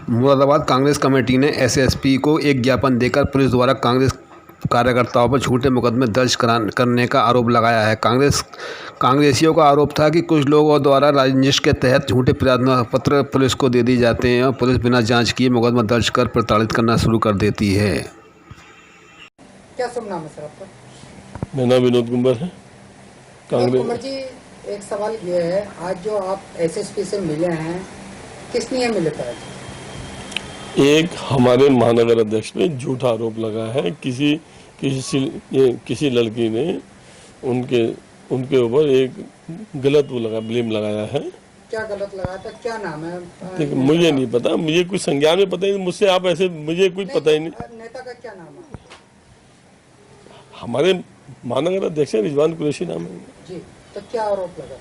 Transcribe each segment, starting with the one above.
Moradabad Congress committee ने SSP को एक ज्ञापन देकर पुलिस द्वारा कांग्रेस कार्यकर्ताओं पर झूठे मुकदमे दर्ज करने का आरोप लगाया है। कांग्रेसियों का आरोप था कि कुछ लोगों द्वारा रंजिश के तहत झूठे प्रार्थना पत्र पुलिस को दे दिए जाते हैं और पुलिस बिना जांच किए मुकदमा दर्ज कर प्रताड़ित करना शुरू कर देती है। क्या शुभ नाम है सर आपका? मेरा नाम विनोद कुमार है। कुमार जी, एक सवाल ये है, आज जो आप एसएसपी से मिले हैं, किस लिए मिले थे? एक हमारे महानगर अध्यक्ष पे झूठा आरोप लगा है। किसी लड़की ने उनके ऊपर एक गलत ब्लेम लगाया है। क्या गलत लगाया था? क्या नाम है? देखिए, मुझे नहीं पता, मुझे कुछ संज्ञान में पता ही नहीं। मुझसे आप ऐसे, मुझे कुछ पता ही नहीं। नेता का क्या नाम है? हमारे महानगर अध्यक्ष रिजवान कुरैशी नाम है जी। तो क्या आरोप लगा?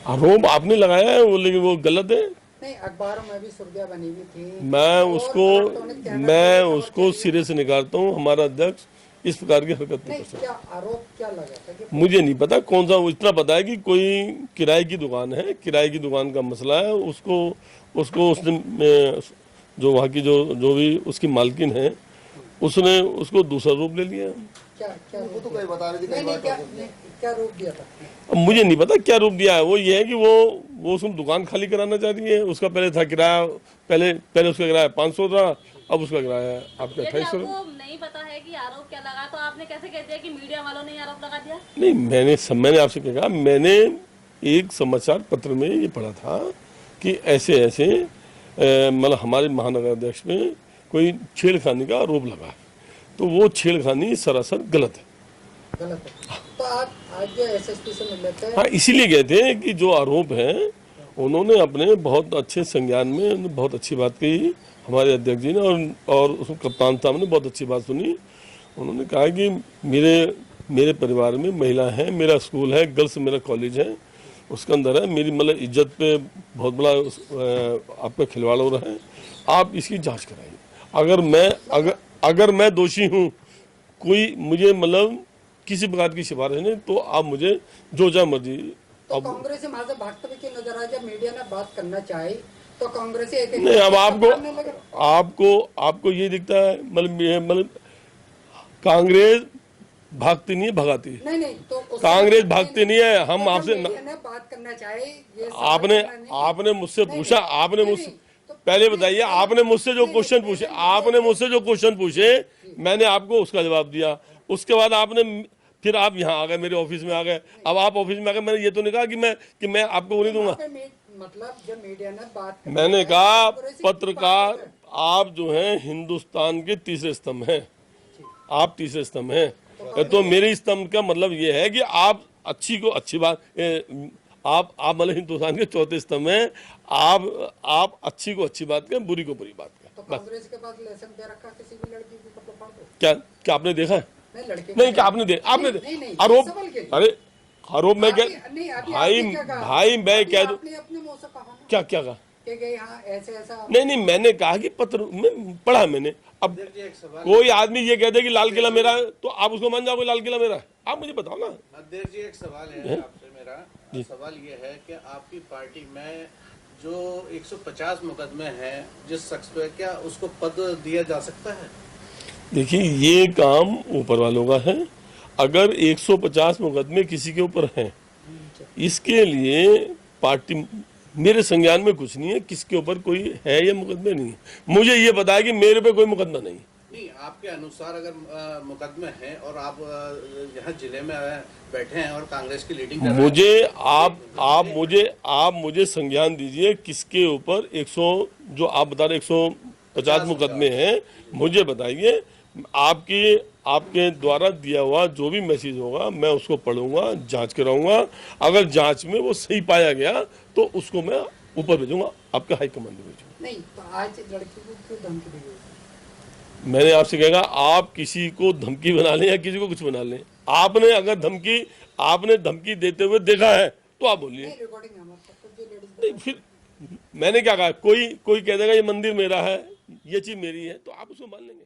आरोप आपने लगाया है वो, लेकिन वो गलत है। नहीं, अखबारों में भी सुर्खियां बनी हुई थी। मैं उसको सिरे से निकालता हूँ। हमारा अध्यक्ष इस प्रकार की हरकत नहीं कर सकता। क्या आरोप क्या लगा था कि मुझे नहीं पता कौन सा। इतना पता है कि कोई किराए की दुकान है, किराए की दुकान का मसला है। उसको उसने जो वहाँ की जो भी उसकी मालकिन है, उसने उसको दूसरा रूप ले लिया। क्या वो तो कई बता रही थी, क्या रूप दिया था? अब मुझे नहीं पता क्या रूप दिया है। वो ये है कि वो उसको दुकान खाली कराना चाह रही है। उसका पहले था किराया, पहले उसका किराया 500 था, अब उसका किराया आपका 2800। नहीं पता है कि आरोप क्या लगा, तो आपने कैसे कह दिया कि मीडिया वालों ने आरोप लगा दिया? नहीं, मैंने आपसे क्या कहा, मैंने एक समाचार पत्र में ये पढ़ा था कि ऐसे मतलब हमारे महानगर अध्यक्ष में कोई छेड़खानी का आरोप लगा है। तो वो छेड़खानी सरासर गलत है। तो आप आज एसएसपी से मिल लेते हैं? हाँ, इसीलिए गए थे कि जो आरोप है उन्होंने अपने बहुत अच्छे संज्ञान में बहुत अच्छी बात कही हमारे अध्यक्ष जी ने, और उसमें कप्तान साहब ने बहुत अच्छी बात सुनी। उन्होंने कहा कि मेरे परिवार में महिला है, मेरा स्कूल है, गर्ल्स मेरा कॉलेज है, उसके अंदर है, मेरी मतलब इज्जत पे बहुत बड़ा आपका खिलवाड़ हो रहा है। आप इसकी जाँच कराइए। अगर मैं दोषी हूँ, कोई मुझे मतलब किसी प्रकार की सिफारिश नहीं, तो आप मुझे जो चाहे मर्जी। तो कांग्रेस से वहां से भागते हुए क्यों नजर आया? जब मीडिया ने बात करना चाहिए तो कांग्रेस नहीं। अब आपको ये दिखता है मतलब कांग्रेस भागती नहीं है, भगाती है। नहीं तो कांग्रेस भागती नहीं है। हम आपसे बात करना चाहिए। आपने मुझसे पूछा, आपने मुझसे पहले बताइए, आपने मुझसे जो क्वेश्चन पूछे मैंने आपको उसका जवाब दिया। उसके बाद फिर आप यहाँ आ गए, मेरे ऑफिस में आ गए। अब आप ऑफिस में आ गए, मैंने ये तो नहीं कहा कि मैं आपको नहीं दूंगा। मतलब जब मीडिया ने बात मैंने कहा, पत्रकार आप जो हैं हिंदुस्तान के तीसरे स्तंभ हैं। आप तीसरे स्तंभ हैं। तो मेरे स्तंभ का मतलब ये है कि आप अच्छी को अच्छी बात, आप मतलब हिंदुस्तान के चौथे स्तंभ हैं। आप अच्छी को अच्छी बात करें, बुरी को बुरी बात करें। तो कांग्रेस के पास लाइसेंस दे रखा किसी भी लड़की को कपड़ा फाड़ दो? क्या आपने देखा है? नहीं, क्या आपने आरोप? अरे आरोप मैं क्या भाई मैं कह दूं? क्या कहा? नहीं, मैंने कहा कि पत्र में पढ़ा मैंने। अब कोई आदमी ये कहते कि लाल किला मेरा है, तो आप उसको मान जाओगे लाल किला मेरा है? आप मुझे बताओ ना। अध्यक्ष जी, एक सवाल है आपसे। मेरा सवाल ये है कि आपकी पार्टी में जो 150 मुकदमे हैं, जिस शख्स पे, क्या उसको पद दिया जा सकता है? देखिए, ये काम ऊपर वालों का है। अगर 150 मुकदमे किसी के ऊपर हैं, इसके लिए पार्टी, मेरे संज्ञान में कुछ नहीं है किसके ऊपर कोई है या मुकदमे नहीं है। मुझे ये पता है कि मेरे पे कोई मुकदमा नहीं। आपके अनुसार अगर मुकदमे हैं और आप यहाँ जिले में बैठे हैं और कांग्रेस की लीडिंग कर रहे हैं, आप मुझे संज्ञान दीजिए किसके ऊपर 100 जो आप बता रहे 150 मुकदमे हैं, मुझे बताइए। आपके द्वारा दिया हुआ जो भी मैसेज होगा मैं उसको पढ़ूंगा, जांच कराऊंगा। अगर जांच में वो सही पाया गया तो उसको मैं ऊपर भेजूंगा, आपके हाईकमान में भेजूंगा। नहीं तो आज लड़की को क्यों धमकी दी? मैंने आपसे कहा, आप किसी को धमकी बना लें या किसी को कुछ बना लें, आपने अगर धमकी देते हुए देखा है तो आप बोलिए। नहीं, फिर मैंने क्या कहा, कोई कह देगा ये मंदिर मेरा है, ये चीज मेरी है, तो आप उसको मान लेंगे।